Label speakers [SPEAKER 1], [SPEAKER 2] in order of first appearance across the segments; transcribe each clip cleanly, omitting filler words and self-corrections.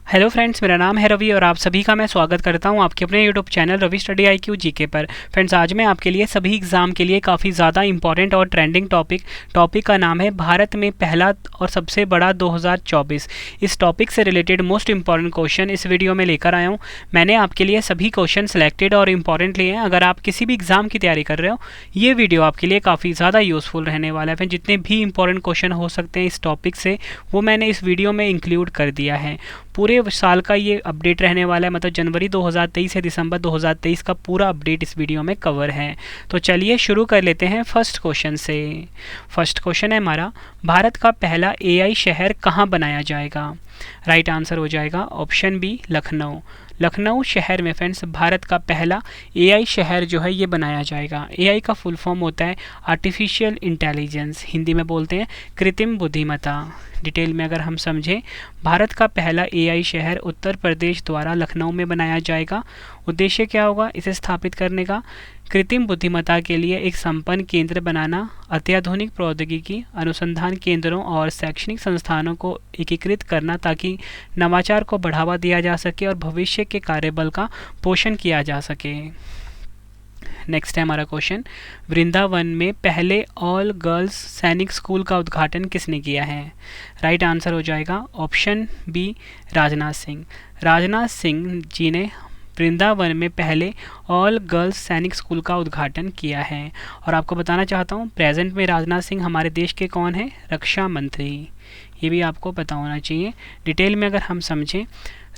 [SPEAKER 1] Hello friends, मेरा नाम है रवि और आप सभी का मैं स्वागत करता हूं आपके अपने YouTube channel Ravi study IQ GK पर। फ्रेंड्स, आज मैं आपके लिए सभी एग्ज़ाम के लिए काफ़ी ज़्यादा इंपॉर्टेंट और ट्रेंडिंग टॉपिक का नाम है भारत में पहला और सबसे बड़ा 2024। इस टॉपिक से रिलेटेड मोस्ट इंपॉर्टेंट क्वेश्चन इस वीडियो में लेकर आया हूँ। मैंने आपके लिए सभी क्वेश्चन सेलेक्टेड और इंपॉर्टेंट लिए हैं। अगर आप किसी भी एग्ज़ाम की तैयारी कर रहे हो, ये वीडियो आपके लिए काफ़ी ज़्यादा यूज़फुल रहने वाला है। जितने भी इंपॉर्टेंट क्वेश्चन हो सकते हैं इस टॉपिक से, वो मैंने इस वीडियो में इंक्लूड कर दिया है। पूरे साल का ये अपडेट रहने वाला है, मतलब जनवरी 2023 से दिसंबर 2023 का पूरा अपडेट इस वीडियो में कवर है। तो चलिए शुरू कर लेते हैं फर्स्ट क्वेश्चन से। फर्स्ट क्वेश्चन है हमारा, भारत का पहला AI शहर कहाँ बनाया जाएगा? राइट आंसर हो जाएगा ऑप्शन बी, लखनऊ। लखनऊ शहर में फ्रेंड्स भारत का पहला AI शहर जो है ये बनाया जाएगा। AI का फुल फॉर्म होता है आर्टिफिशियल इंटेलिजेंस, हिंदी में बोलते हैं कृत्रिम बुद्धिमत्ता। डिटेल में अगर हम समझें, भारत का पहला AI शहर उत्तर प्रदेश द्वारा लखनऊ में बनाया जाएगा। उद्देश्य क्या होगा इसे स्थापित करने का? कृत्रिम बुद्धिमत्ता के लिए एक संपन्न केंद्र बनाना, अत्याधुनिक प्रौद्योगिकी अनुसंधान केंद्रों और शैक्षणिक संस्थानों को एकीकृत करना ताकि नवाचार को बढ़ावा दिया जा सके और भविष्य के कार्यबल का पोषण किया जा सके। नेक्स्ट है हमारा क्वेश्चन, वृंदावन में पहले ऑल गर्ल्स सैनिक स्कूल का उद्घाटन किसने किया है? राइट आंसर हो जाएगा ऑप्शन बी, राजनाथ सिंह। राजनाथ सिंह जी ने वृंदावन में पहले ऑल गर्ल्स सैनिक स्कूल का उद्घाटन किया है। और आपको बताना चाहता हूँ, प्रेजेंट में राजनाथ सिंह हमारे देश के कौन है? रक्षा मंत्री। ये भी आपको पता होना चाहिए। डिटेल में अगर हम समझें,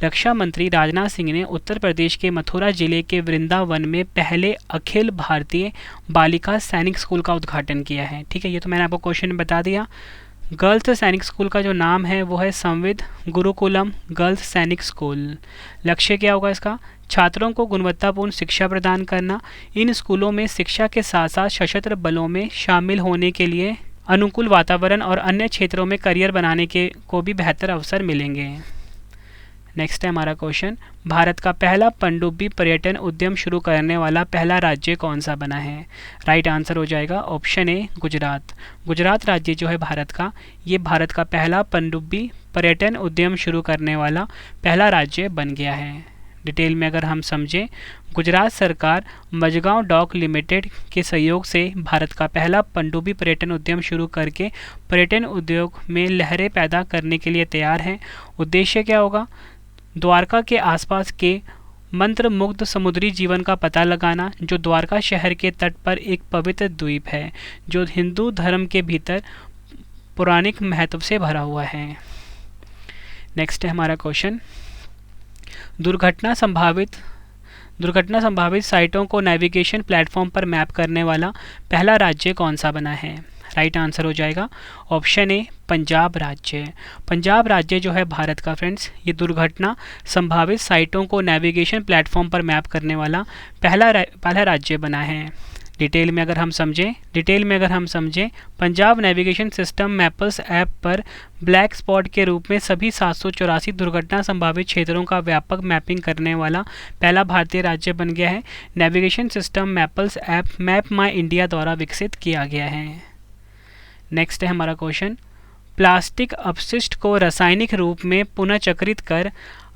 [SPEAKER 1] रक्षा मंत्री राजनाथ सिंह ने उत्तर प्रदेश के मथुरा जिले के वृंदावन में पहले अखिल भारतीय बालिका सैनिक स्कूल का उद्घाटन किया है। ठीक है, ये तो मैंने आपको क्वेश्चन में बता दिया। गर्ल्स सैनिक स्कूल का जो नाम है वो है संविद गुरुकुलम गर्ल्स सैनिक स्कूल। लक्ष्य क्या होगा इसका? छात्रों को गुणवत्तापूर्ण शिक्षा प्रदान करना। इन स्कूलों में शिक्षा के साथ साथ सशस्त्र बलों में शामिल होने के लिए अनुकूल वातावरण और अन्य क्षेत्रों में करियर बनाने के को भी बेहतर अवसर मिलेंगे। नेक्स्ट है हमारा क्वेश्चन, भारत का पहला पनडुब्बी पर्यटन उद्यम शुरू करने वाला पहला राज्य कौन सा बना है? राइट आंसर हो जाएगा ऑप्शन ए, गुजरात। गुजरात राज्य जो है भारत का, ये भारत का पहला पनडुब्बी पर्यटन उद्यम शुरू करने वाला पहला राज्य बन गया है। डिटेल में अगर हम समझें, गुजरात सरकार मजगांव डॉक लिमिटेड के सहयोग से भारत का पहला पनडुब्बी पर्यटन उद्यम शुरू करके पर्यटन उद्योग में लहरें पैदा करने के लिए तैयार है। उद्देश्य क्या होगा? द्वारका के आसपास के मंत्रमुग्ध समुद्री जीवन का पता लगाना, जो द्वारका शहर के तट पर एक पवित्र द्वीप है जो हिंदू धर्म के भीतर पौराणिक महत्व से भरा हुआ है। नेक्स्ट है हमारा क्वेश्चन, दुर्घटना संभावित साइटों को नेविगेशन प्लेटफॉर्म पर मैप करने वाला पहला राज्य कौन सा बना है? राइट आंसर हो जाएगा ऑप्शन ए, पंजाब राज्य। पंजाब राज्य जो है भारत का फ्रेंड्स, ये दुर्घटना संभावित साइटों को नेविगेशन प्लेटफॉर्म पर मैप करने वाला पहला राज्य बना है। डिटेल में अगर हम समझें, Punjab navigation system Mappls app पर ब्लैक स्पॉट के रूप में सभी 784 दुर्घटना संभावित क्षेत्रों का व्यापक मैपिंग करने वाला पहला भारतीय राज्य बन गया है। Navigation system Mappls app Map My India द्वारा विकसित किया गया है। नेक्स्ट है हमारा क्वेश्चन, प्लास्टिक अपशिष्ट को रासायनिक रूप में पुनःचक्रित कर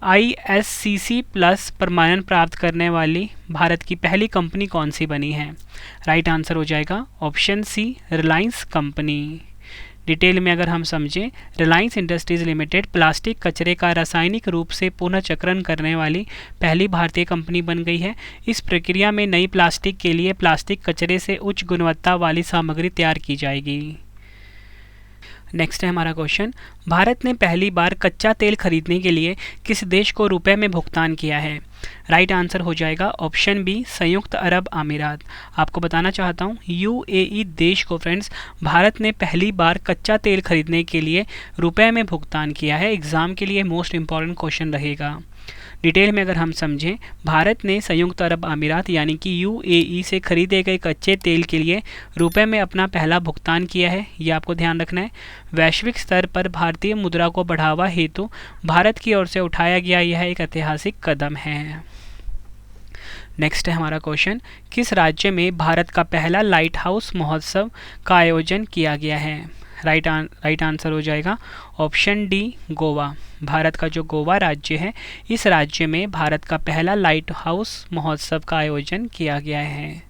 [SPEAKER 1] ISCC प्लस प्रमाणन प्राप्त करने वाली भारत की पहली कंपनी कौन सी बनी है? राइट आंसर हो जाएगा option C, Reliance company. Detail में अगर हम समझें, रिलायंस इंडस्ट्रीज लिमिटेड प्लास्टिक कचरे का रासायनिक रूप से पुनःचक्रण करने वाली पहली भारतीय कंपनी बन गई है। इस प्रक्रिया में नई प्लास्टिक के लिए प्लास्टिक कचरे से उच्च गुणवत्ता वाली सामग्री तैयार की जाएगी। नेक्स्ट है हमारा क्वेश्चन, भारत ने पहली बार कच्चा तेल खरीदने के लिए किस देश को रुपए में भुगतान किया है? राइट आंसर हो जाएगा ऑप्शन बी, संयुक्त अरब अमीरात। आपको बताना चाहता हूँ, UAE देश को फ्रेंड्स भारत ने पहली बार कच्चा तेल खरीदने के लिए रुपए में भुगतान किया है। एग्जाम के लिए मोस्ट इंपॉर्टेंट क्वेश्चन रहेगा। डिटेल में अगर हम समझें, भारत ने संयुक्त अरब अमीरात यानी कि UAE से खरीदे गए कच्चे तेल के लिए रुपए में अपना पहला भुगतान किया है। ये आपको ध्यान रखना है। वैश्विक स्तर पर भारतीय मुद्रा को बढ़ावा हेतु भारत की ओर से उठाया गया यह एक ऐतिहासिक कदम है। नेक्स्ट है हमारा क्वेश्चन, किस राज्य में भारत का पहला लाइट हाउस महोत्सव का आयोजन किया गया है? राइट आंसर हो जाएगा ऑप्शन डी गोवा। भारत का जो गोवा राज्य है, इस राज्य में भारत का पहला लाइट हाउस महोत्सव का आयोजन किया गया है।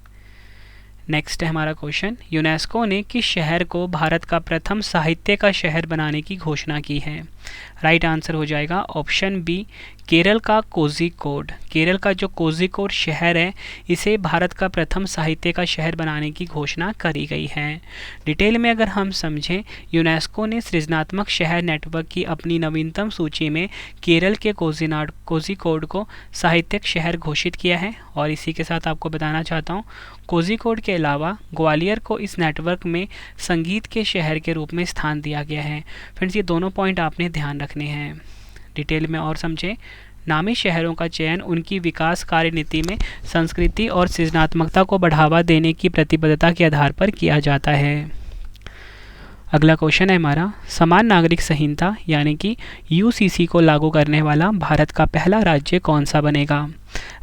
[SPEAKER 1] नेक्स्ट है हमारा क्वेश्चन, यूनेस्को ने किस शहर को भारत का प्रथम साहित्य का शहर बनाने की घोषणा की है? राइट आंसर हो जाएगा ऑप्शन बी केरल का कोझिकोड। केरल का जो कोझिकोड शहर है, इसे भारत का प्रथम साहित्य का शहर बनाने की घोषणा करी गई है। डिटेल में अगर हम समझें, यूनेस्को ने सृजनात्मक शहर नेटवर्क की अपनी नवीनतम सूची में केरल के कोझिकोड को साहित्यिक शहर घोषित किया है। और इसी के साथ आपको बताना चाहता हूँ, कोझिकोड के अलावा ग्वालियर को इस नेटवर्क में संगीत के शहर के रूप में स्थान दिया गया है। फ्रेंड्स, ये दोनों पॉइंट आपने ध्यान रखने हैं। डिटेल में और समझें, नामी शहरों का चयन उनकी विकास कार्य नीति में संस्कृति और सृजनात्मकता को बढ़ावा देने की प्रतिबद्धता के आधार पर किया जाता है। अगला क्वेश्चन है हमारा, समान नागरिक संहिता यानी कि यूसीसी को लागू करने वाला भारत का पहला राज्य कौन सा बनेगा?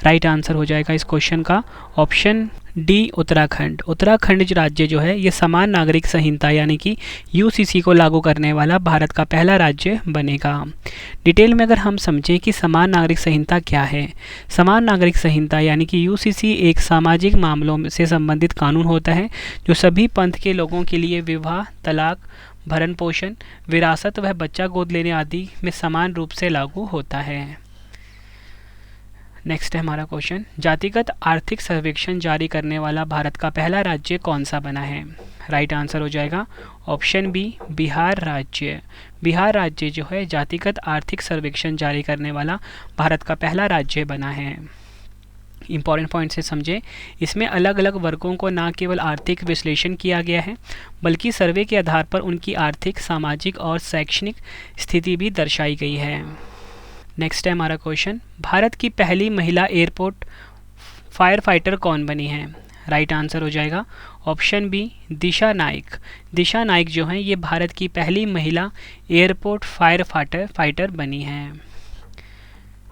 [SPEAKER 1] राइट आंसर हो जाएगा इस क्वेश्चन का ऑप्शन डी उत्तराखंड। उत्तराखंड राज्य जो है, ये समान नागरिक संहिता यानी कि यूसीसी को लागू करने वाला भारत का पहला राज्य बनेगा। डिटेल में अगर हम समझें कि समान नागरिक संहिता क्या है, समान नागरिक संहिता यानी कि यूसीसी एक सामाजिक मामलों से संबंधित कानून होता है जो सभी पंथ के लोगों के लिए विवाह, तलाक, भरण पोषण, विरासत व बच्चा गोद लेने आदि में समान रूप से लागू होता है। नेक्स्ट है हमारा क्वेश्चन, जातिगत आर्थिक सर्वेक्षण जारी करने वाला भारत का पहला राज्य कौन सा बना है? राइट आंसर हो जाएगा ऑप्शन बी बिहार राज्य। बिहार राज्य जो है, जातिगत आर्थिक सर्वेक्षण जारी करने वाला भारत का पहला राज्य बना है। इंपॉर्टेंट पॉइंट से समझें, इसमें अलग अलग वर्गों को न केवल आर्थिक विश्लेषण किया गया है, बल्कि सर्वे के आधार पर उनकी आर्थिक, सामाजिक और शैक्षणिक स्थिति भी दर्शाई गई है। नेक्स्ट है हमारा क्वेश्चन, भारत की पहली महिला एयरपोर्ट फायर फाइटर कौन बनी है? राइट आंसर हो जाएगा ऑप्शन बी दिशा नाइक। दिशा नाइक जो हैं, ये भारत की पहली महिला एयरपोर्ट फायर फाइटर बनी हैं।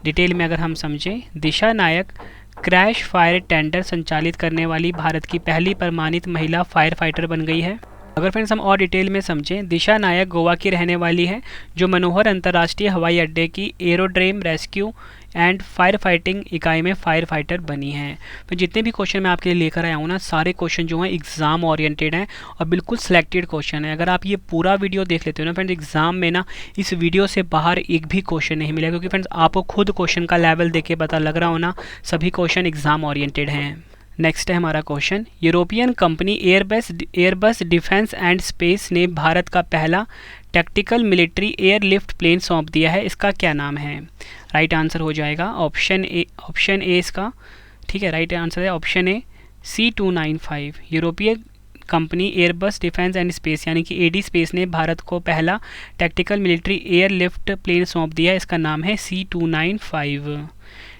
[SPEAKER 1] डिटेल में अगर हम समझें, दिशा नायक क्रैश फायर टेंडर संचालित करने वाली भारत की पहली प्रमाणित महिला फायर फाइटर बन गई है। अगर फ्रेंड्स हम और डिटेल में समझें, दिशा नायक गोवा की रहने वाली है, जो मनोहर अंतर्राष्ट्रीय हवाई अड्डे की aerodrome rescue and fire fighting इकाई में फायर फाइटर बनी हैं। तो जितने भी क्वेश्चन मैं आपके लिए लेकर आया हूँ ना, सारे क्वेश्चन जो हैं एग्जाम ओरिएंटेड हैं और बिल्कुल सिलेक्टेड क्वेश्चन है। अगर आप ये पूरा वीडियो देख लेते हो ना फ्रेंड्स, एग्जाम में ना इस वीडियो से बाहर एक भी क्वेश्चन नहीं मिलेगा, क्योंकि फ्रेंड्स आपको खुद क्वेश्चन का लेवल देख के पता लग रहा हो ना, सभी क्वेश्चन एग्जाम ओरिएंटेड हैं। नेक्स्ट है हमारा question, European company Airbus defence and space ने भारत का पहला टैक्टिकल मिलिट्री एयरलिफ्ट प्लेन सौंप दिया है, इसका क्या नाम है? राइट आंसर हो जाएगा ऑप्शन ए इसका, ठीक है। राइट आंसर है option A C295। European company Airbus defence and space यानी कि एडी स्पेस ने भारत को पहला टैक्टिकल मिलिट्री एयरलिफ्ट प्लेन सौंप दिया, इसका नाम है C295।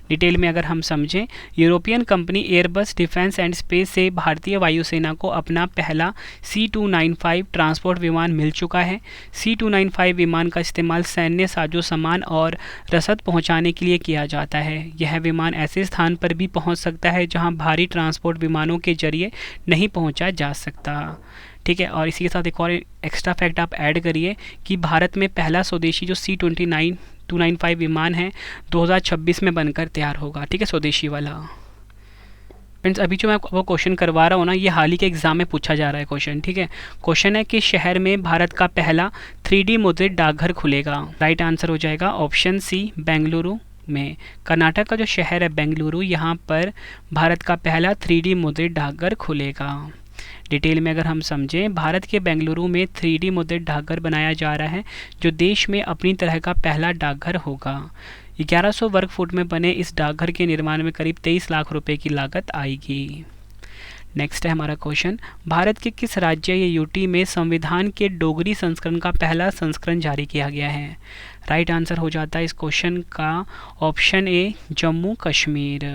[SPEAKER 1] डिटेल में अगर हम समझें, European company Airbus defence and space से भारतीय वायुसेना को अपना पहला C295 ट्रांसपोर्ट विमान मिल चुका है। C295 विमान का इस्तेमाल सैन्य साजो सामान और रसद पहुंचाने के लिए किया जाता है। यह विमान ऐसे स्थान पर भी पहुंच सकता है जहां भारी ट्रांसपोर्ट विमानों के जरिए नहीं पहुंचा जा सकता, ठीक है। और इसी के साथ एक और एक्स्ट्रा फैक्ट आप ऐड करिए कि भारत में पहला स्वदेशी जो C295 विमान है 2026 में बनकर तैयार होगा, ठीक है, स्वदेशी वाला। फ्रेंड्स, अभी जो मैं आपको क्वेश्चन करवा रहा हूँ ना, ये हाल ही के एग्जाम में पूछा जा रहा है क्वेश्चन, ठीक है। क्वेश्चन है कि शहर में भारत का पहला 3D मुद्रित डाकघर खुलेगा। राइट आंसर हो जाएगा ऑप्शन सी बेंगलुरु में। कर्नाटक का जो शहर है बेंगलुरु, यहाँ पर भारत का पहला 3D मुद्रित डाकघर खुलेगा। डिटेल में अगर हम समझें, भारत के बेंगलुरु में 3D मुद्रित डाकघर बनाया जा रहा है, जो देश में अपनी तरह का पहला डाकघर होगा। 1100 वर्ग फुट में बने इस डाकघर के निर्माण में करीब 23 लाख रुपए की लागत आएगी। नेक्स्ट है हमारा क्वेश्चन, भारत के किस राज्य या यूटी में संविधान के डोगरी संस्करण का पहला संस्करण जारी किया गया है? राइट आंसर हो जाता है इस क्वेश्चन का option A Jammu Kashmir.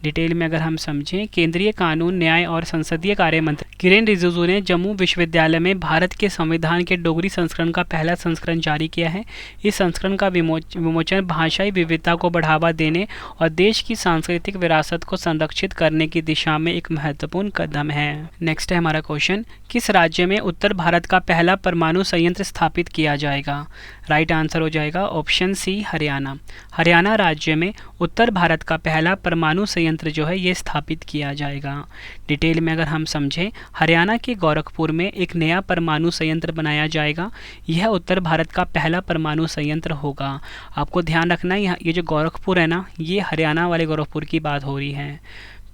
[SPEAKER 1] Detail में अगर हम समझें, केंद्रीय कानून, न्याय और संसदीय कार्य मंत्री किरेन रिजिजू ने जम्मू विश्वविद्यालय में भारत के संविधान के डोगरी संस्करण का पहला संस्करण जारी किया है। इस संस्करण का विमोचन भाषाई विविधता को बढ़ावा देने और देश की सांस्कृतिक विरासत को संरक्षित करने की दिशा में एक महत्वपूर्ण कदम है। नेक्स्ट है हमारा क्वेश्चन, किस राज्य में उत्तर भारत का पहला परमाणु संयंत्र स्थापित किया जाएगा? राइट आंसर हो जाएगा ऑप्शन सी, हरियाणा। हरियाणा राज्य में उत्तर भारत का पहला परमाणु संयंत्र जो है ये स्थापित किया जाएगा। डिटेल में अगर हम समझें, हरियाणा के गोरखपुर में एक नया परमाणु संयंत्र बनाया जाएगा। यह उत्तर भारत का पहला परमाणु संयंत्र होगा। आपको ध्यान रखना है, ये जो गोरखपुर है ना, ये हरियाणा वाले गोरखपुर की बात हो रही है।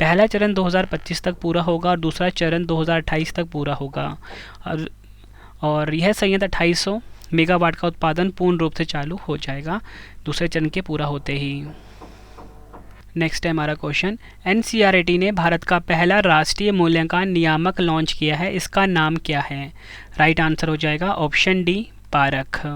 [SPEAKER 1] पहला चरण 2025 तक पूरा होगा और दूसरा चरण 2028 तक पूरा होगा। और यह संयंत्र 2800 मेगावाट का उत्पादन पूर्ण रूप से चालू हो जाएगा दूसरे चरण के पूरा होते ही। नेक्स्ट है हमारा क्वेश्चन, एनसीईआरटी ने भारत का पहला राष्ट्रीय मूल्यांकन नियामक लॉन्च किया है, इसका नाम क्या है? राइट आंसर हो जाएगा ऑप्शन डी, पारख।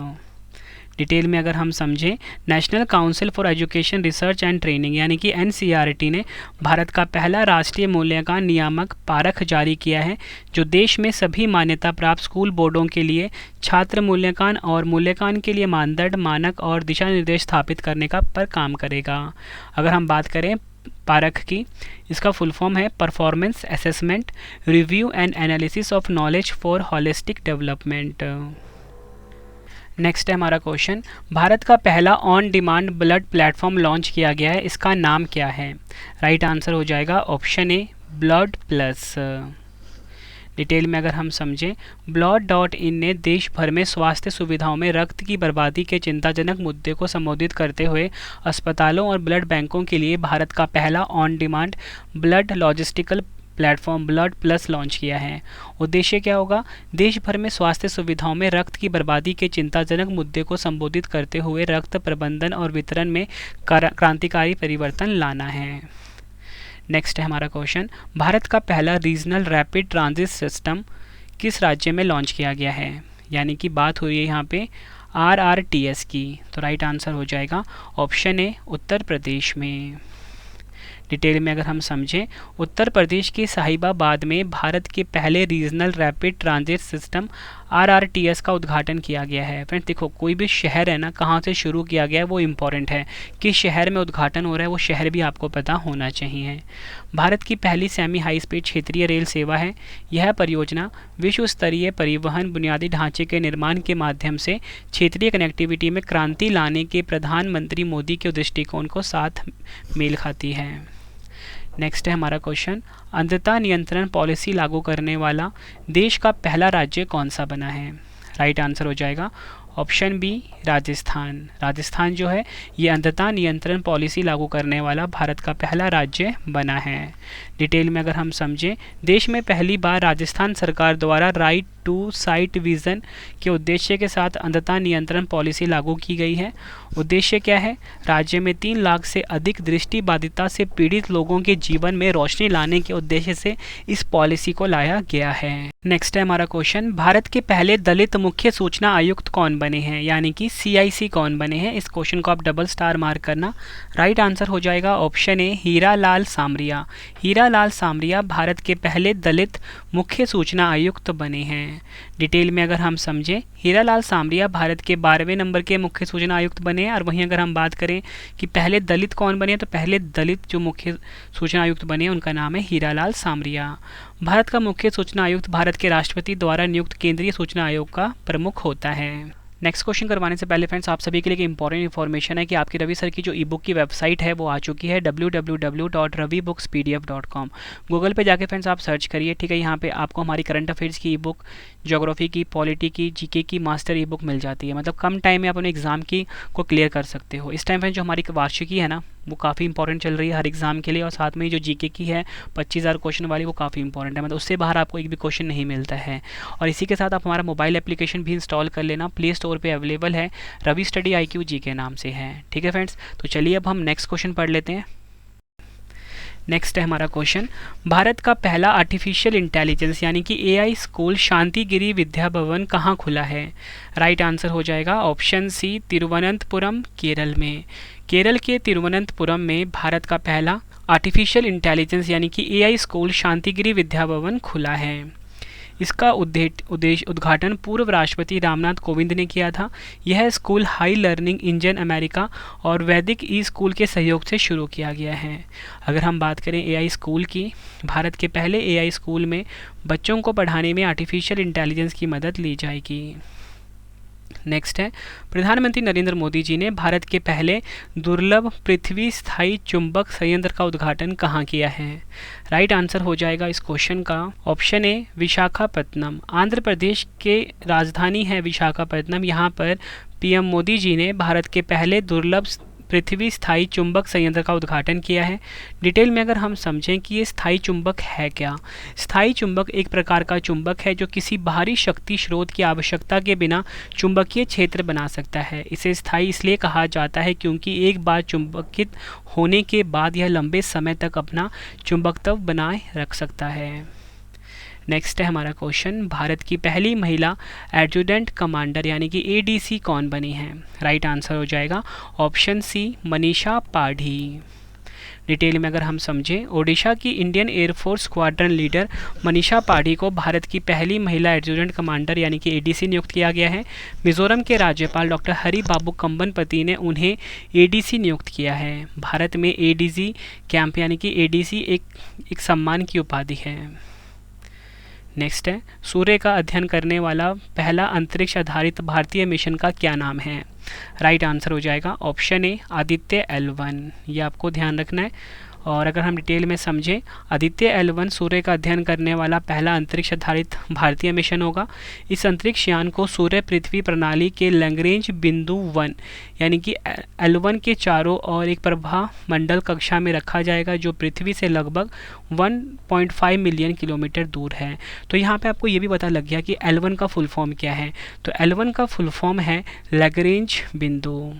[SPEAKER 1] डिटेल में अगर हम समझें, national council for education research and training यानी कि एनसीईआरटी ने भारत का पहला राष्ट्रीय मूल्यांकन नियामक पारख जारी किया है, जो देश में सभी मान्यता प्राप्त स्कूल बोर्डों के लिए छात्र मूल्यांकन और मूल्यांकन के लिए मानदंड, मानक और दिशा निर्देश स्थापित करने का पर काम करेगा। अगर हम बात करें पारख की, इसका फुल फॉर्म है performance assessment review and analysis of knowledge for holistic development. Next है हमारा क्वेश्चन, भारत का पहला on demand blood platform launch किया गया है, इसका नाम क्या है? राइट आंसर हो जाएगा option A, blood plus. Detail में अगर हम समझें, blood.in ने देश भर में स्वास्थ्य सुविधाओं में रक्त की बर्बादी के चिंताजनक मुद्दे को संबोधित करते हुए अस्पतालों और ब्लड बैंकों के लिए भारत का पहला on demand blood logistical platform blood plus launch किया है। उद्देश्य क्या होगा? देश भर में स्वास्थ्य सुविधाओं में रक्त की बर्बादी के चिंताजनक मुद्दे को संबोधित करते हुए रक्त प्रबंधन और वितरण में क्रांतिकारी परिवर्तन लाना है। नेक्स्ट है हमारा क्वेश्चन, भारत का पहला रीजनल रैपिड ट्रांजिट सिस्टम किस राज्य में लॉन्च किया गया है? यानी कि बात हो रही है यहाँ पे RRTS की, तो राइट आंसर हो जाएगा ऑप्शन ए, उत्तर प्रदेश में। डिटेल में अगर हम समझें, उत्तर प्रदेश के साहिबाबाद में भारत के पहले regional rapid transit system RRTS का उद्घाटन किया गया है। फ्रेंड्स देखो, कोई भी शहर है ना, कहाँ से शुरू किया गया है वो इम्पॉर्टेंट है, किस शहर में उद्घाटन हो रहा है वो शहर भी आपको पता होना चाहिए। भारत की पहली सेमी हाई स्पीड क्षेत्रीय रेल सेवा है। यह परियोजना विश्व स्तरीय परिवहन बुनियादी ढांचे के निर्माण के माध्यम से क्षेत्रीय कनेक्टिविटी में क्रांति लाने के प्रधानमंत्री मोदी के दृष्टिकोण को साथ मेल खाती है। नेक्स्ट है हमारा क्वेश्चन, अंधता नियंत्रण पॉलिसी लागू करने वाला देश का पहला राज्य कौन सा बना है? राइट आंसर हो जाएगा ऑप्शन बी, राजस्थान। राजस्थान जो है ये अंधता नियंत्रण पॉलिसी लागू करने वाला भारत का पहला राज्य बना है। डिटेल में अगर हम समझें, देश में पहली बार राजस्थान सरकार द्वारा राइट टू साइट विजन के उद्देश्य के साथ अंधता नियंत्रण पॉलिसी लागू की गई है। उद्देश्य क्या है? राज्य में 3 लाख से अधिक दृष्टिबाधिता से पीड़ित लोगों के जीवन में रोशनी लाने के उद्देश्य से इस पॉलिसी को लाया गया है। नेक्स्ट है हमारा क्वेश्चन, भारत के पहले दलित मुख्य सूचना आयुक्त कौन बने हैं? यानी कि CIC कौन बने हैं? इस क्वेश्चन को आप डबल स्टार मार्क करना। राइट आंसर हो जाएगा ऑप्शन ए, हीरालाल सामरिया। हीरालाल सामरिया भारत के पहले दलित मुख्य सूचना आयुक्त बने हैं। डिटेल में अगर हम समझें, हीरालाल सामरिया भारत के 12वें नंबर के मुख्य सूचना आयुक्त बने हैं। और वहीं अगर हम बात करें कि पहले दलित कौन बने, तो पहले दलित जो मुख्य सूचना आयुक्त बने उनका नाम है हीरालाल सामरिया। भारत का मुख्य सूचना आयुक्त भारत के राष्ट्रपति द्वारा नियुक्त केंद्रीय सूचना आयोग का प्रमुख होता है। नेक्स्ट क्वेश्चन करवाने से पहले फ्रेंड्स आप सभी के लिए इंपॉर्टेंट इन्फॉर्मेशन है कि आपकी रवि सर की जो ई बुक की वेबसाइट है वो आ चुकी है www.ravibookspdf.com। गूगल पे जाके फ्रेंड्स आप सर्च करिए, ठीक है। यहाँ पे आपको हमारी करंट अफेयर्स की ई बुक, ज्योग्राफी की, पॉलिटी की, जीके की मास्टर ई बुक मिल जाती है। मतलब कम टाइम में आप अपने एग्जाम की को क्लियर कर सकते हो। इस टाइम फ्रेंड्स जो हमारी वार्षिकी है ना वो काफ़ी इंपॉर्टेंट चल रही है हर एग्जाम के लिए, और साथ में जो जीके की है 25,000 क्वेश्चन वाली वो काफ़ी इंपॉर्टेंट है। मतलब उससे बाहर आपको एक भी क्वेश्चन नहीं मिलता है। और इसी के साथ आप हमारा मोबाइल एप्लीकेशन भी इंस्टॉल कर लेना, प्ले स्टोर पे अवेलेबल है, रवि स्टडी IQ जी के नाम से है, ठीक है फ्रेंड्स। तो चलिए अब हम नेक्स्ट क्वेश्चन पढ़ लेते हैं। नेक्स्ट है हमारा क्वेश्चन, भारत का पहला आर्टिफिशियल इंटेलिजेंस यानी कि AI स्कूल शांतिगिरी विद्या भवन कहाँ खुला है? राइट आंसर हो जाएगा ऑप्शन सी, तिरुवनंतपुरम, केरल में। केरल के तिरुवनंतपुरम में भारत का पहला आर्टिफिशियल इंटेलिजेंस यानी कि एआई स्कूल शांतिगिरी विद्या भवन खुला है। इसका उद्घाटन पूर्व राष्ट्रपति रामनाथ कोविंद ने किया था। यह school high learning engine America और वैदिक ई स्कूल के सहयोग से शुरू किया गया है। अगर हम बात करें एआई स्कूल की, भारत के पहले एआई स्कूल में बच्चों को पढ़ाने में आर्टिफिशियल इंटेलिजेंस की मदद ली जाएगी। नेक्स्ट है, प्रधानमंत्री नरेंद्र मोदी जी ने भारत के पहले दुर्लभ पृथ्वी स्थायी चुंबक संयंत्र का उद्घाटन कहाँ किया है? राइट आंसर हो जाएगा इस क्वेश्चन का ऑप्शन ए विशाखापत्तनम। आंध्र प्रदेश के राजधानी है विशाखापत्तनम। यहाँ पर पीएम मोदी जी ने भारत के पहले दुर्लभ पृथ्वी स्थायी चुंबक संयंत्र का उद्घाटन किया है। डिटेल में अगर हम समझें कि ये स्थायी चुंबक है क्या। स्थायी चुंबक एक प्रकार का चुंबक है जो किसी बाहरी शक्ति स्रोत की आवश्यकता के बिना चुंबकीय क्षेत्र बना सकता है। इसे स्थायी इसलिए कहा जाता है क्योंकि एक बार चुंबकित होने के बाद यह लंबे समय तक अपना चुंबकत्व बनाए रख सकता है। नेक्स्ट है हमारा क्वेश्चन, भारत की पहली महिला एडजुटेंट कमांडर यानी कि एडीसी कौन बनी है? राइट आंसर हो जाएगा option C Manisha Padhi. Detail में अगर हम समझें, ओडिशा की Indian air force squadron leader Manisha Padhi को भारत की पहली महिला एडजुटेंट कमांडर यानी कि एडीसी नियुक्त किया गया है। मिजोरम के राज्यपाल डॉक्टर हरि बाबू कंबनपति ने उन्हें एडीसी नियुक्त किया है। भारत में एडीजी कैंप यानी कि एडीसी एक सम्मान की उपाधि है। नेक्स्ट है, सूर्य का अध्ययन करने वाला पहला अंतरिक्ष आधारित भारतीय मिशन का क्या नाम है? राइट आंसर हो जाएगा ऑप्शन ए आदित्य L1। ये आपको ध्यान रखना है। और अगर हम डिटेल में समझें, आदित्य L1 सूर्य का अध्ययन करने वाला पहला अंतरिक्ष आधारित भारतीय मिशन होगा। इस अंतरिक्ष यान को सूर्य पृथ्वी प्रणाली के लैग्रेंज बिंदु 1 यानी कि L1 के चारों ओर एक प्रभा मंडल कक्षा में रखा जाएगा जो पृथ्वी से लगभग 1.5 मिलियन किलोमीटर दूर है। तो यहाँ पे आपको ये भी पता लग गया कि L1 का फुल फॉर्म क्या है। तो L1 का फुल फॉर्म है लैग्रेंज बिंदु।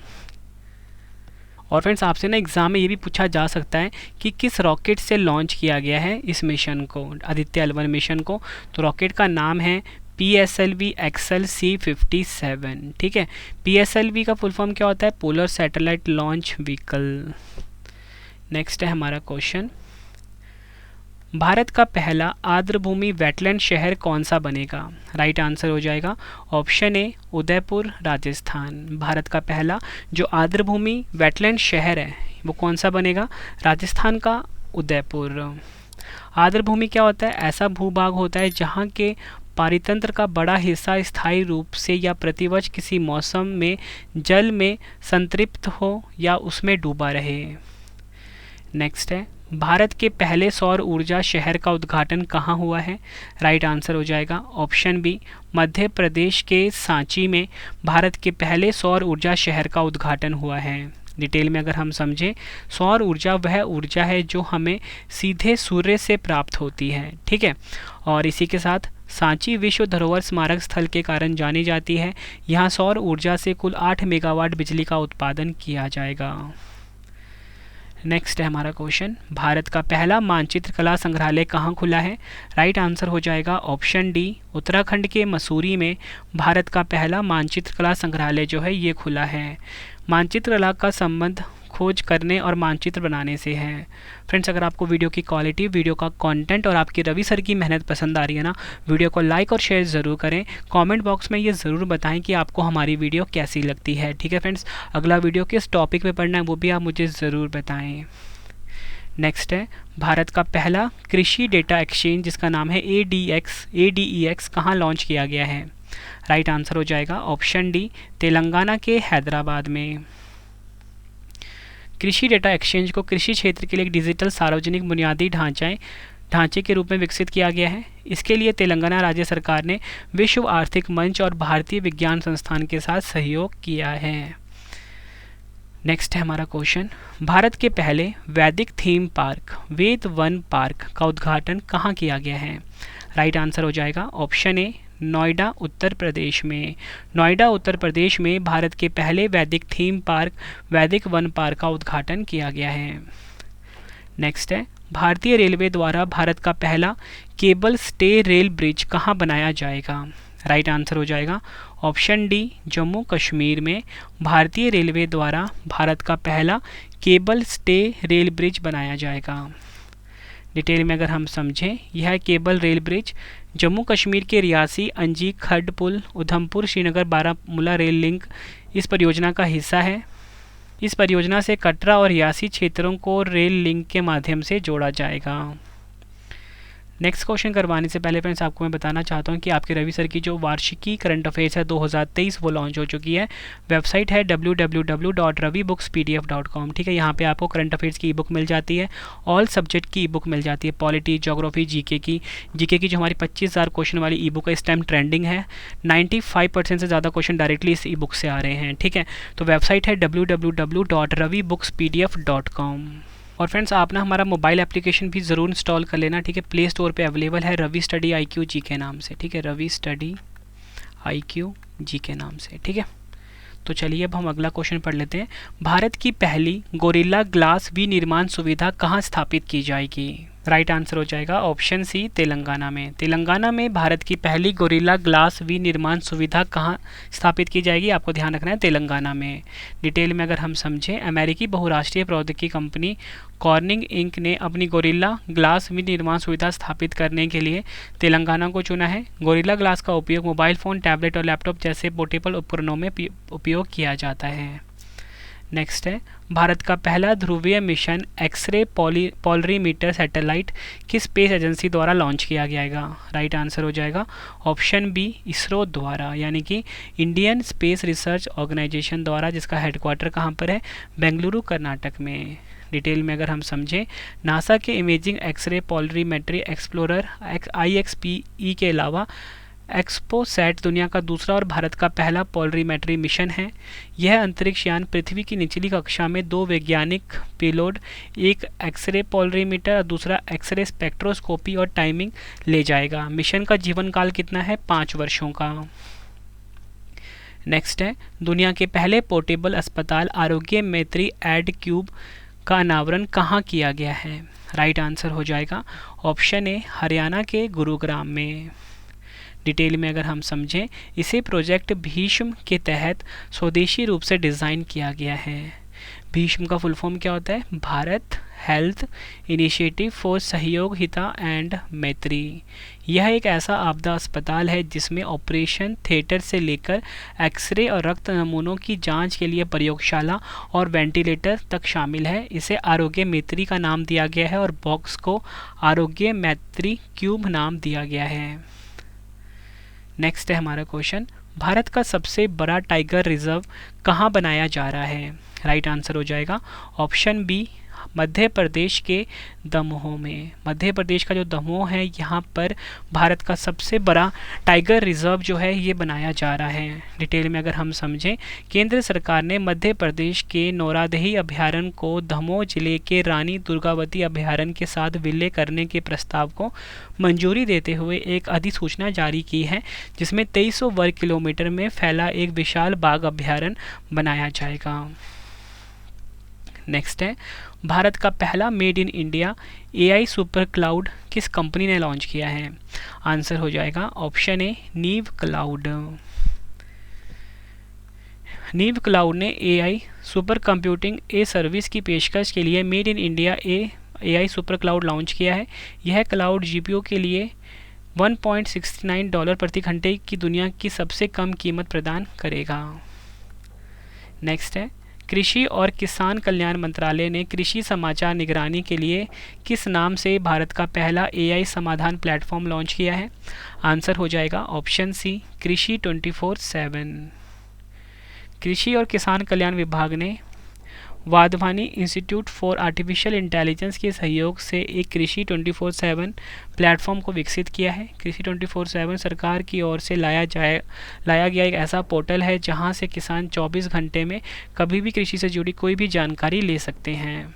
[SPEAKER 1] और फ्रेंड्स आपसे ना एग्ज़ाम में ये भी पूछा जा सकता है कि किस रॉकेट से लॉन्च किया गया है इस मिशन को, आदित्य L1 मिशन को। तो रॉकेट का नाम है PSLV XL C57। ठीक है, PSLV का फुल फॉर्म क्या होता है? Polar satellite launch vehicle. Next है हमारा क्वेश्चन, भारत का पहला आर्द्रभूमि वेटलैंड शहर कौन सा बनेगा? राइट आंसर हो जाएगा ऑप्शन ए उदयपुर राजस्थान। भारत का पहला जो आर्द्रभूमि वेटलैंड शहर है वो कौन सा बनेगा? राजस्थान का उदयपुर। आर्द्रभूमि क्या होता है? ऐसा भूभाग होता है जहाँ के पारितंत्र का बड़ा हिस्सा स्थायी रूप से या प्रतिवर्ष किसी मौसम में जल में संतृप्त हो या उसमें डूबा रहे। नेक्स्ट है, भारत के पहले सौर ऊर्जा शहर का उद्घाटन कहाँ हुआ है? राइट आंसर हो जाएगा ऑप्शन बी मध्य प्रदेश के सांची में भारत के पहले सौर ऊर्जा शहर का उद्घाटन हुआ है। डिटेल में अगर हम समझें, सौर ऊर्जा वह ऊर्जा है जो हमें सीधे सूर्य से प्राप्त होती है। ठीक है, और इसी के साथ सांची विश्व धरोहर स्मारक स्थल के कारण जानी जाती है। यहाँ सौर ऊर्जा से कुल 8 मेगावाट बिजली का उत्पादन किया जाएगा। नेक्स्ट है हमारा क्वेश्चन, भारत का पहला मानचित्र कला संग्रहालय कहाँ खुला है? राइट आंसर हो जाएगा ऑप्शन डी उत्तराखंड के मसूरी में भारत का पहला मानचित्र कला संग्रहालय जो है ये खुला है। मानचित्र कला का संबंध खोज करने और मानचित्र बनाने से है। फ्रेंड्स अगर आपको वीडियो की क्वालिटी, वीडियो का कंटेंट और आपकी रवि सर की मेहनत पसंद आ रही है ना, वीडियो को लाइक और शेयर ज़रूर करें। कमेंट बॉक्स में ये ज़रूर बताएं कि आपको हमारी वीडियो कैसी लगती है। ठीक है फ्रेंड्स, अगला वीडियो किस टॉपिक पे पढ़ना है वो भी आप मुझे ज़रूर बताएँ। नेक्स्ट है, भारत का पहला कृषि डेटा एक्सचेंज जिसका नाम है ADEX कहाँ लॉन्च किया गया है? राइट आंसर हो जाएगा ऑप्शन डी तेलंगाना के हैदराबाद में। कृषि डेटा एक्सचेंज को कृषि क्षेत्र के लिए एक डिजिटल सार्वजनिक बुनियादी ढांचे के रूप में विकसित किया गया है। इसके लिए तेलंगाना राज्य सरकार ने विश्व आर्थिक मंच और भारतीय विज्ञान संस्थान के साथ सहयोग किया है। नेक्स्ट है हमारा क्वेश्चन, भारत के पहले वैदिक थीम पार्क वेद वन पार्क का उद्घाटन कहाँ किया गया है? राइट आंसर हो जाएगा ऑप्शन ए नोएडा उत्तर प्रदेश में। नोएडा उत्तर प्रदेश में भारत के पहले वैदिक थीम पार्क वैदिक वन पार्क का उद्घाटन किया गया है। नेक्स्ट है, भारतीय रेलवे द्वारा भारत का पहला केबल स्टे रेल ब्रिज कहाँ बनाया जाएगा? राइट आंसर हो जाएगा ऑप्शन डी, जम्मू कश्मीर में भारतीय रेलवे द्वारा भारत का पहला केबल स्टे रेल ब्रिज बनाया जाएगा। डिटेल में अगर हम समझें, यह cable rail bridge Jammu Kashmir के रियासी, अंजी, खड्ड पुल, उधमपुर, श्रीनगर, बारामूला रेल लिंक इस परियोजना का हिस्सा है। इस परियोजना से कटरा और रियासी क्षेत्रों को रेल लिंक के माध्यम से जोड़ा जाएगा। नेक्स्ट क्वेश्चन करवाने से पहले फ्रेंड्स आपको मैं बताना चाहता हूँ कि आपके रवि सर की जो वार्षिकी करंट अफेयर्स है 2023 वो लॉन्च हो चुकी है। वेबसाइट है www.ravibooks.pdf.com। ठीक है, यहाँ पे आपको करंट अफेयर्स की ई बुक मिल जाती है, ऑल सब्जेक्ट की ई बुक मिल जाती है, पॉलिटी, ज्योग्राफी, जीके की जो हमारी 25,000 क्वेश्चन वाली ई बुक है इस टाइम ट्रेंडिंग है। 95% से ज़्यादा क्वेश्चन डायरेक्टली इस ई बुक से आ रहे हैं। ठीक है, तो वेबसाइट है www.ravibooks.pdf.com। और फ्रेंड्स आप ना हमारा मोबाइल एप्लीकेशन भी ज़रूर इंस्टॉल कर लेना। ठीक है, प्ले स्टोर पे अवेलेबल है रवि स्टडी IQ जी के नाम से। ठीक है, रवि स्टडी IQ जी के नाम से। ठीक है, तो चलिए अब हम अगला क्वेश्चन पढ़ लेते हैं। भारत की पहली गोरिल्ला ग्लास विनिर्माण सुविधा कहाँ स्थापित की जाएगी? राइट आंसर हो जाएगा ऑप्शन सी, तेलंगाना में। तेलंगाना में भारत की पहली गोरिल्ला ग्लास विनिर्माण सुविधा कहाँ स्थापित की जाएगी? आपको ध्यान रखना है, तेलंगाना में। डिटेल में अगर हम समझें, अमेरिकी बहुराष्ट्रीय प्रौद्योगिकी कंपनी कॉर्निंग इंक ने अपनी गोरिल्ला ग्लास विनिर्माण सुविधा स्थापित करने के लिए तेलंगाना को चुना है। गोरिल्ला ग्लास का उपयोग मोबाइल फ़ोन, टैबलेट और लैपटॉप जैसे पोर्टेबल उपकरणों में उपयोग किया जाता है। नेक्स्ट है, भारत का पहला ध्रुवीय मिशन एक्सरे पोलरीमीटर सैटेलाइट किस स्पेस एजेंसी द्वारा लॉन्च किया जाएगा? राइट आंसर हो जाएगा ऑप्शन बी, इसरो द्वारा, यानी कि इंडियन स्पेस रिसर्च ऑर्गेनाइजेशन द्वारा, जिसका हेडक्वार्टर कहाँ पर है? बेंगलुरु, कर्नाटक में। डिटेल में अगर हम समझें, नासा के imaging x-ray polarimetry explorer IXPE के अलावा एक्सपोसैट दुनिया का दूसरा और भारत का पहला पोलरीमेट्री मिशन है। यह अंतरिक्ष यान पृथ्वी की निचली कक्षा में 2 वैज्ञानिक पेलोड, एक एक्सरे पोलरीमीटर और दूसरा एक्सरे स्पेक्ट्रोस्कोपी और टाइमिंग ले जाएगा। मिशन का जीवन काल कितना है? 5 वर्षों का। नेक्स्ट है, दुनिया के पहले पोर्टेबल अस्पताल आरोग्य मैत्री एड क्यूब का अनावरण कहाँ किया गया है? राइट आंसर हो जाएगा ऑप्शन ए, हरियाणा के गुरुग्राम में। डिटेल में अगर हम समझें, इसे प्रोजेक्ट भीष्म के तहत स्वदेशी रूप से डिज़ाइन किया गया है। भीष्म का फुल फॉर्म क्या होता है? भारत हेल्थ इनिशिएटिव फॉर सहयोग हिता एंड मैत्री। यह एक ऐसा आपदा अस्पताल है जिसमें ऑपरेशन थिएटर से लेकर एक्सरे और रक्त नमूनों की जांच के लिए प्रयोगशाला और वेंटिलेटर तक शामिल है। इसे आरोग्य मैत्री का नाम दिया गया है और बॉक्स को आरोग्य मैत्री क्यूब नाम दिया गया है। नेक्स्ट है हमारा क्वेश्चन, भारत का सबसे बड़ा टाइगर रिजर्व कहाँ बनाया जा रहा है? राइट आंसर हो जाएगा ऑप्शन बी, मध्य प्रदेश के दमोह में। मध्य प्रदेश का जो दमोह है, यहाँ पर भारत का सबसे बड़ा टाइगर रिजर्व जो है ये बनाया जा रहा है। डिटेल में अगर हम समझें, केंद्र सरकार ने मध्य प्रदेश के नौरादही अभयारण्य को दमोह जिले के रानी दुर्गावती अभयारण्य के साथ विलय करने के प्रस्ताव को मंजूरी देते हुए एक अधिसूचना जारी की है, जिसमें 2300 वर्ग किलोमीटर में फैला एक विशाल बाघ अभयारण्य बनाया जाएगा। नेक्स्ट है, भारत का पहला made in India AI super cloud किस कंपनी ने लॉन्च किया है? आंसर हो जाएगा ऑप्शन ए, नीव क्लाउड। नीव क्लाउड ने AI सुपर कंप्यूटिंग सर्विस की पेशकश के लिए made in India AI super cloud launch किया है। यह क्लाउड GPU के लिए $1.69 प्रति घंटे की दुनिया की सबसे कम कीमत प्रदान करेगा। नेक्स्ट है, कृषि और किसान कल्याण मंत्रालय ने कृषि समाचार निगरानी के लिए किस नाम से भारत का पहला AI समाधान प्लेटफॉर्म लॉन्च किया है? आंसर हो जाएगा ऑप्शन सी, कृषि 24/7। कृषि और किसान कल्याण विभाग ने Wadhwani institute for artificial intelligence के सहयोग से एक कृषि 24/7 प्लेटफॉर्म को विकसित किया है। कृषि 24/7 सरकार की ओर से लाया गया एक ऐसा पोर्टल है जहां से किसान 24 घंटे में कभी भी कृषि से जुड़ी कोई भी जानकारी ले सकते हैं।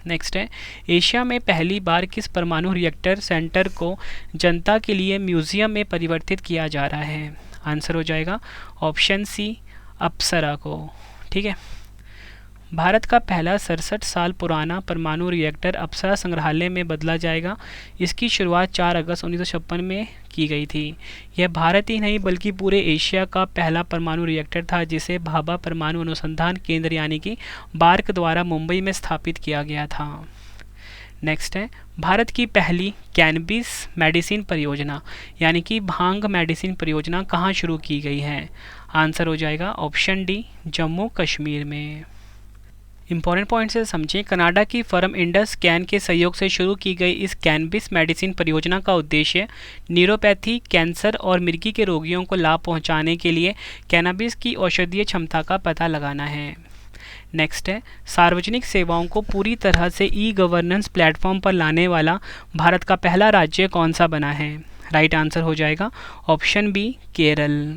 [SPEAKER 1] नेक्स्ट है, एशिया में पहली बार किस परमाणु रिएक्टर सेंटर को जनता के लिए म्यूजियम में परिवर्तित किया जा रहा है? आंसर हो जाएगा ऑप्शन सी, अप्सरा को। ठीक है, भारत का पहला 67 साल पुराना परमाणु रिएक्टर अप्सरा संग्रहालय में बदला जाएगा। इसकी शुरुआत 4 अगस्त 1956 में की गई थी। यह भारत ही नहीं बल्कि पूरे एशिया का पहला परमाणु रिएक्टर था जिसे भाभा परमाणु अनुसंधान केंद्र यानी कि बार्क द्वारा मुंबई में स्थापित किया गया था। नेक्स्ट है, भारत की पहली कैनबिस मेडिसिन परियोजना यानी कि भांग मेडिसिन परियोजना कहाँ शुरू की गई है? आंसर हो जाएगा ऑप्शन डी, जम्मू कश्मीर में। इंपॉर्टेंट पॉइंट से समझें। कनाडा की फर्म इंडस कैन के सहयोग से शुरू की गई इस कैनबिस मेडिसिन परियोजना का उद्देश्य न्यूरोपैथी, कैंसर और मिर्गी के रोगियों को लाभ पहुंचाने के लिए कैनाबिस की औषधीय क्षमता का पता लगाना है। नेक्स्ट है, सार्वजनिक सेवाओं को पूरी तरह से ई गवर्नेंस प्लेटफॉर्म पर लाने वाला भारत का पहला राज्य कौन सा बना है? राइट आंसर हो जाएगा ऑप्शन बी, केरल।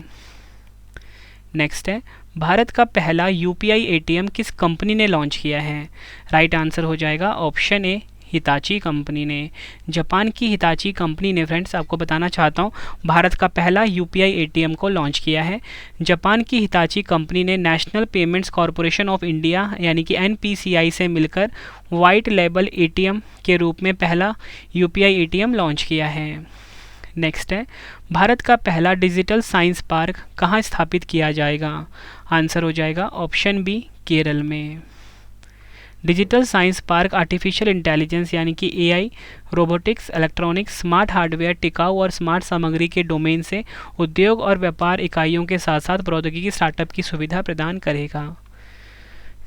[SPEAKER 1] नेक्स्ट है, भारत का पहला यूपीआई एटीएम किस कंपनी ने लॉन्च किया है? राइट आंसर हो जाएगा ऑप्शन ए, हिताची कंपनी ने। जापान की हिताची कंपनी ने फ्रेंड्स आपको बताना चाहता हूँ भारत का पहला यूपीआई एटीएम को लॉन्च किया है। जापान की हिताची कंपनी ने national payments corporation of India यानी कि एनपीसीआई से मिलकर वाइट लेबल एटीएम के रूप में पहला यूपीआई एटीएम लॉन्च किया है। नेक्स्ट है, भारत का पहला डिजिटल साइंस पार्क कहाँ स्थापित किया जाएगा? आंसर हो जाएगा ऑप्शन बी, केरल में। Digital science park artificial intelligence यानी कि AI, robotics, electronics, smart hardware, टिकाऊ और स्मार्ट सामग्री के डोमेन से उद्योग और व्यापार इकाइयों के साथ साथ प्रौद्योगिकी स्टार्टअप की सुविधा प्रदान करेगा।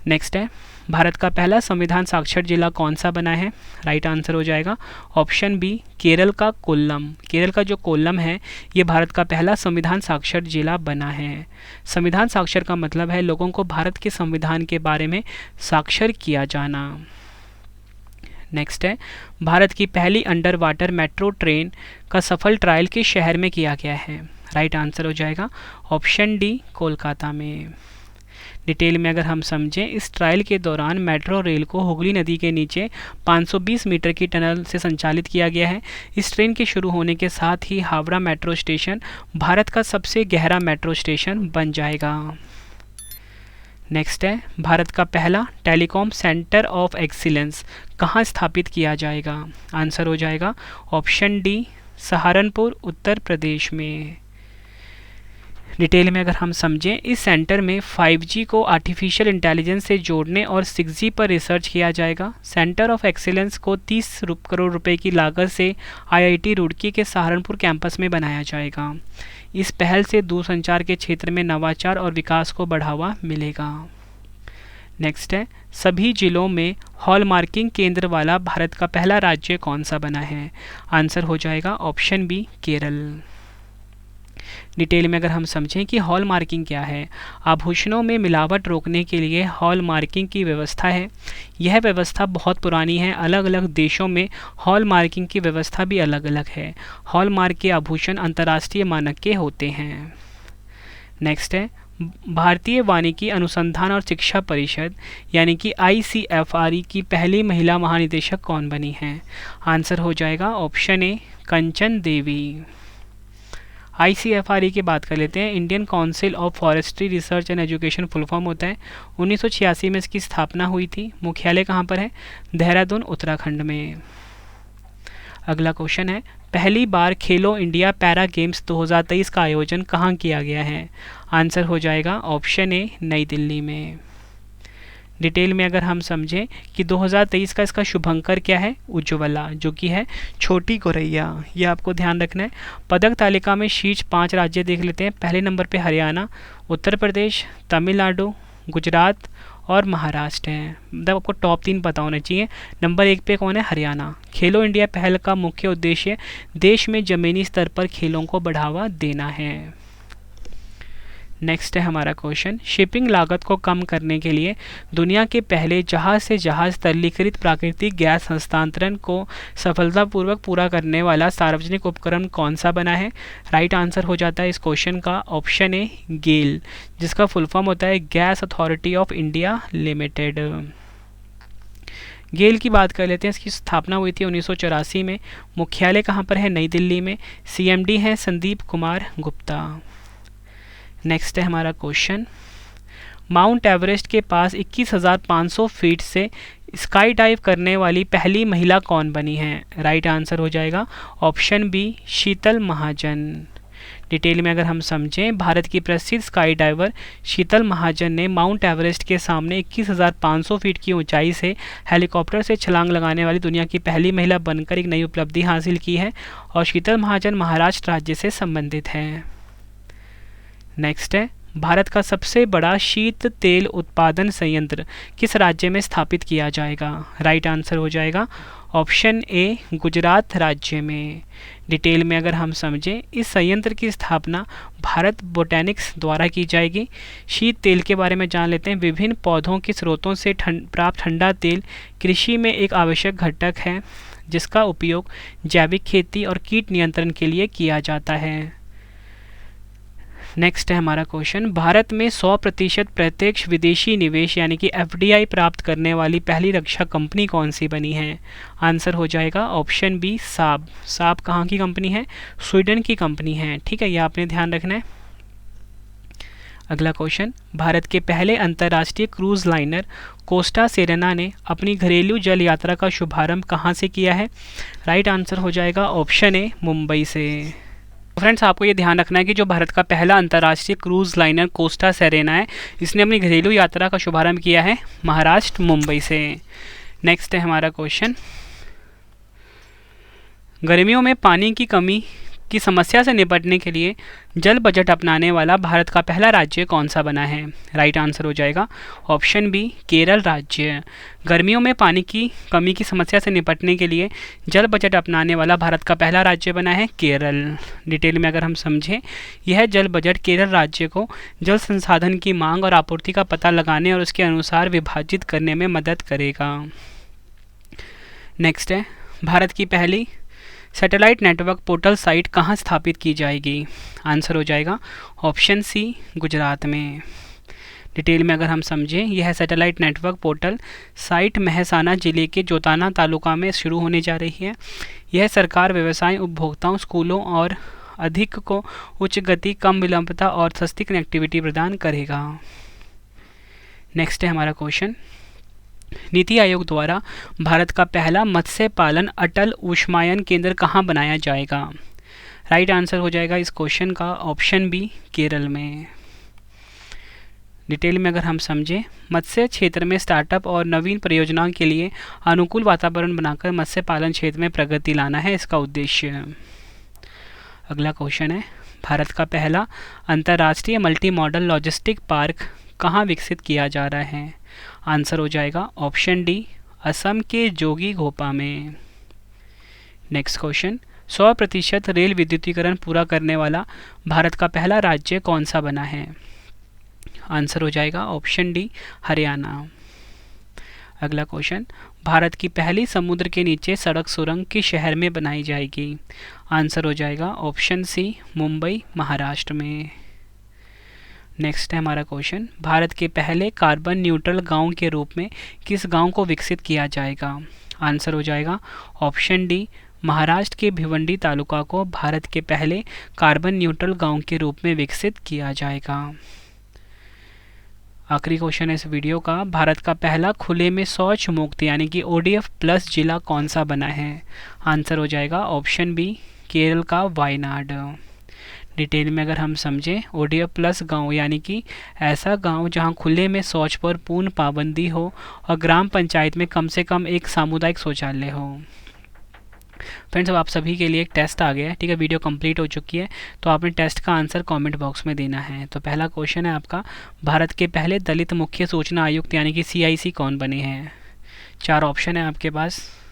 [SPEAKER 1] नेक्स्ट है, भारत का पहला संविधान साक्षर जिला कौन सा बना है? राइट आंसर हो जाएगा ऑप्शन बी, केरल का कोल्लम। केरल का जो कोल्लम है ये भारत का पहला संविधान साक्षर जिला बना है। संविधान साक्षर का मतलब है लोगों को भारत के संविधान के बारे में साक्षर किया जाना। नेक्स्ट है, भारत की पहली अंडर वाटर मेट्रो ट्रेन का सफल ट्रायल किस शहर में किया गया है? राइट आंसर हो जाएगा ऑप्शन डी, कोलकाता में। डिटेल में अगर हम समझें, इस ट्रायल के दौरान मेट्रो रेल को हुगली नदी के नीचे 520 मीटर की टनल से संचालित किया गया है। इस ट्रेन के शुरू होने के साथ ही हावड़ा मेट्रो स्टेशन भारत का सबसे गहरा मेट्रो स्टेशन बन जाएगा। नेक्स्ट है, भारत का पहला टेलीकॉम सेंटर ऑफ एक्सीलेंस कहाँ स्थापित किया जाएगा? आंसर हो जाएगा ऑप्शन डी, सहारनपुर, उत्तर प्रदेश में। डिटेल में अगर हम समझें, इस सेंटर में 5G को आर्टिफिशियल इंटेलिजेंस से जोड़ने और 6G पर रिसर्च किया जाएगा। सेंटर ऑफ एक्सीलेंस को 30 करोड़ रुपए की लागत से IIT रुड़की के सहारनपुर कैंपस में बनाया जाएगा। इस पहल से दूरसंचार के क्षेत्र में नवाचार और विकास को बढ़ावा मिलेगा। नेक्स्ट है, सभी जिलों में हॉलमार्किंग केंद्र वाला भारत का पहला राज्य कौन सा बना है? आंसर हो जाएगा ऑप्शन बी, केरल। डिटेल में अगर हम समझें कि हॉल मार्किंग क्या है, आभूषणों में मिलावट रोकने के लिए हॉल मार्किंग की व्यवस्था है। यह व्यवस्था बहुत पुरानी है। अलग अलग देशों में हॉल मार्किंग की व्यवस्था भी अलग अलग है। हॉल मार्क के आभूषण अंतर्राष्ट्रीय मानक के होते हैं। नेक्स्ट है, भारतीय वानिकी अनुसंधान और शिक्षा परिषद यानी कि ICFRE की पहली महिला महानिदेशक कौन बनी है? आंसर हो जाएगा option A, Kanchan Devi. ICFRE की बात कर लेते हैं। Indian council of forestry research and education full form होता है। 1986 में इसकी स्थापना हुई थी। मुख्यालय कहाँ पर है? देहरादून, उत्तराखंड में। अगला क्वेश्चन है, पहली बार खेलो इंडिया पैरा गेम्स 2023 का आयोजन कहाँ किया गया है? आंसर हो जाएगा ऑप्शन ए, नई दिल्ली में। डिटेल में अगर हम समझें कि 2023 का इसका शुभंकर क्या है? उज्ज्वला, जो कि है छोटी गौरैया। ये आपको ध्यान रखना है। पदक तालिका में शीर्ष 5 राज्य देख लेते हैं। पहले नंबर पे हरियाणा, उत्तर प्रदेश, तमिलनाडु, गुजरात और महाराष्ट्र हैं। मतलब आपको टॉप 3 पता होना चाहिए। नंबर 1 पे कौन है? हरियाणा। खेलो इंडिया पहल का मुख्य उद्देश्य देश में ज़मीनी स्तर पर खेलों को बढ़ावा देना है। नेक्स्ट है हमारा क्वेश्चन, शिपिंग लागत को कम करने के लिए दुनिया के पहले जहाज से जहाज तरलीकृत प्राकृतिक गैस हस्तांतरण को सफलतापूर्वक पूरा करने वाला सार्वजनिक उपक्रम कौन सा बना है? राइट आंसर हो जाता है इस क्वेश्चन का ऑप्शन ए, गेल, जिसका फुल फॉर्म होता है gas authority of India limited. GAIL की बात कर लेते हैं। इसकी स्थापना हुई थी 1984 में। मुख्यालय कहाँ पर है? नई दिल्ली में। CMD हैं संदीप कुमार गुप्ता। नेक्स्ट है हमारा क्वेश्चन, माउंट एवरेस्ट के पास 21,500 फीट से स्काई डाइव करने वाली पहली महिला कौन बनी है? राइट आंसर हो जाएगा ऑप्शन बी, शीतल महाजन। डिटेल में अगर हम समझें, भारत की प्रसिद्ध स्काई डाइवर शीतल महाजन ने माउंट एवरेस्ट के सामने 21,500 फीट की ऊंचाई से हेलीकॉप्टर से छलांग लगाने वाली दुनिया की पहली महिला बनकर एक नई उपलब्धि हासिल की है और शीतल महाजन महाराष्ट्र राज्य से संबंधित है। नेक्स्ट है, भारत का सबसे बड़ा शीत तेल उत्पादन संयंत्र किस राज्य में स्थापित किया जाएगा? राइट आंसर हो जाएगा ऑप्शन ए, गुजरात राज्य में। डिटेल में अगर हम समझें, इस संयंत्र की स्थापना भारत बोटैनिक्स द्वारा की जाएगी। शीत तेल के बारे में जान लेते हैं। विभिन्न पौधों के स्रोतों से प्राप्त ठंडा तेल कृषि में एक आवश्यक घटक है जिसका उपयोग जैविक खेती और कीट नियंत्रण के लिए किया जाता है। नेक्स्ट है हमारा क्वेश्चन, भारत में 100% प्रत्यक्ष विदेशी निवेश यानी कि FDI प्राप्त करने वाली पहली रक्षा कंपनी कौन सी बनी है? आंसर हो जाएगा ऑप्शन बी, साब। साब कहाँ की कंपनी है? स्वीडन की कंपनी है। ठीक है, ये आपने ध्यान रखना है। अगला क्वेश्चन, भारत के पहले अंतर्राष्ट्रीय क्रूज लाइनर कोस्टा सेरेना ने अपनी घरेलू जल यात्रा का शुभारंभ कहाँ से किया है? राइट आंसर हो जाएगा ऑप्शन ए, मुंबई से। फ्रेंड्स, आपको ये ध्यान रखना है कि जो भारत का पहला अंतर्राष्ट्रीय क्रूज लाइनर कोस्टा सेरेना है, इसने अपनी घरेलू यात्रा का शुभारंभ किया है महाराष्ट्र, मुंबई से। नेक्स्ट है हमारा क्वेश्चन, गर्मियों में पानी की कमी की समस्या से निपटने के लिए जल बजट अपनाने वाला भारत का पहला राज्य कौन सा बना है? राइट आंसर हो जाएगा ऑप्शन बी, केरल राज्य। गर्मियों में पानी की कमी की समस्या से निपटने के लिए जल बजट अपनाने वाला भारत का पहला राज्य बना है केरल। डिटेल में अगर हम समझें, यह जल बजट केरल राज्य को जल संसाधन की मांग और आपूर्ति का पता लगाने और उसके अनुसार विभाजित करने में मदद करेगा। नेक्स्ट है, भारत की पहली सैटेलाइट नेटवर्क पोर्टल साइट कहाँ स्थापित की जाएगी? आंसर हो जाएगा ऑप्शन सी, गुजरात में। डिटेल में अगर हम समझें, यह satellite network portal site Mehsana जिले के जोताना तालुका में शुरू होने जा रही है। यह सरकार, व्यवसाय, उपभोक्ताओं, स्कूलों और अधिक को उच्च गति, कम विलंबता और सस्ती कनेक्टिविटी प्रदान करेगा। नेक्स्ट है हमारा क्वेश्चन, नीति आयोग द्वारा भारत का पहला मत्स्य पालन अटल ऊष्मायन केंद्र कहाँ बनाया जाएगा? राइट आंसर हो जाएगा इस क्वेश्चन का ऑप्शन बी, केरल में। डिटेल में अगर हम समझें, मत्स्य क्षेत्र में स्टार्टअप और नवीन परियोजनाओं के लिए अनुकूल वातावरण बनाकर मत्स्य पालन क्षेत्र में प्रगति लाना है इसका उद्देश्य। अगला क्वेश्चन है, भारत का पहला अंतर्राष्ट्रीय मल्टी मॉडल लॉजिस्टिक पार्क कहाँ विकसित किया जा रहा है? आंसर हो जाएगा ऑप्शन डी, असम के जोगीघोपा में। नेक्स्ट क्वेश्चन, 100% रेल विद्युतीकरण पूरा करने वाला भारत का पहला राज्य कौन सा बना है? आंसर हो जाएगा ऑप्शन डी, हरियाणा। अगला क्वेश्चन, भारत की पहली समुद्र के नीचे सड़क सुरंग किस शहर में बनाई जाएगी? आंसर हो जाएगा ऑप्शन सी, मुंबई, महाराष्ट्र में। नेक्स्ट है हमारा क्वेश्चन, भारत के पहले कार्बन न्यूट्रल गांव के रूप में किस गांव को विकसित किया जाएगा? आंसर हो जाएगा ऑप्शन डी, महाराष्ट्र के भिवंडी तालुका को भारत के पहले कार्बन न्यूट्रल गांव के रूप में विकसित किया जाएगा। आखिरी क्वेश्चन है इस वीडियो का, भारत का पहला खुले में शौच मुक्त यानी कि ODF प्लस जिला कौन सा बना है? आंसर हो जाएगा ऑप्शन बी, केरल का वायनाड। डिटेल में अगर हम समझें, ODF प्लस गाँव यानी कि ऐसा गांव जहां खुले में शौच पर पूर्ण पाबंदी हो और ग्राम पंचायत में कम से कम एक सामुदायिक शौचालय हो। फ्रेंड्स, अब आप सभी के लिए एक टेस्ट आ गया है। ठीक है, वीडियो कंप्लीट हो चुकी है, तो आपने टेस्ट का आंसर कमेंट बॉक्स में देना है। तो पहला क्वेश्चन है आपका, भारत के पहले दलित मुख्य सूचना आयुक्त यानी कि CIC कौन बने हैं? 4 ऑप्शन है आपके पास,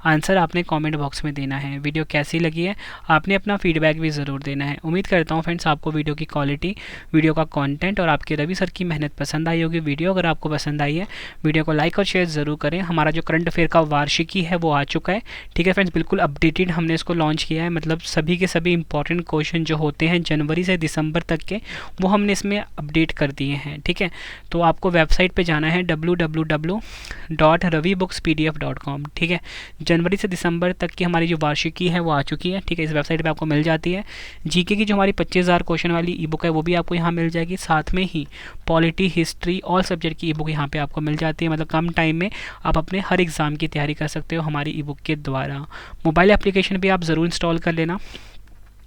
[SPEAKER 1] आंसर आपने कमेंट बॉक्स में देना है। वीडियो कैसी लगी है आपने अपना फीडबैक भी ज़रूर देना है। उम्मीद करता हूँ फ्रेंड्स आपको वीडियो की क्वालिटी, वीडियो का कंटेंट और आपके रवि सर की मेहनत पसंद आई होगी। वीडियो अगर आपको पसंद आई है, वीडियो को लाइक और शेयर ज़रूर करें। हमारा जो करंट अफेयर का वार्षिकी है वो आ चुका है। ठीक है फ्रेंड्स, बिल्कुल अपडेटेड हमने इसको लॉन्च किया है, मतलब सभी के सभी इंपॉर्टेंट क्वेश्चन जो होते हैं जनवरी से दिसंबर तक के, वो हमने इसमें अपडेट कर दिए हैं। ठीक है, तो आपको वेबसाइट पर जाना है www.ravibooks.pdf.com। ठीक है, जनवरी से दिसंबर तक की हमारी जो वार्षिकी है वो आ चुकी है, ठीक है, इस वेबसाइट पे आपको मिल जाती है। जीके की जो हमारी 25,000 क्वेश्चन वाली ई बुक है वो भी आपको यहाँ मिल जाएगी। साथ में ही पॉलिटी, हिस्ट्री, ऑल सब्जेक्ट की ई बुक यहाँ पे आपको मिल जाती है। मतलब कम टाइम में आप अपने हर एग्ज़ाम की तैयारी कर सकते हो हमारी ई बुक के द्वारा। मोबाइल एप्लीकेशन भी आप ज़रूर इंस्टॉल कर लेना,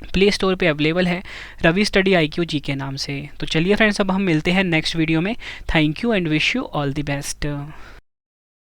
[SPEAKER 1] प्ले स्टोर पे अवेलेबल है, रवि स्टडी IQ जी के नाम से। तो चलिए फ्रेंड्स, अब हम मिलते हैं नेक्स्ट वीडियो में। Thank you and wish you all the best.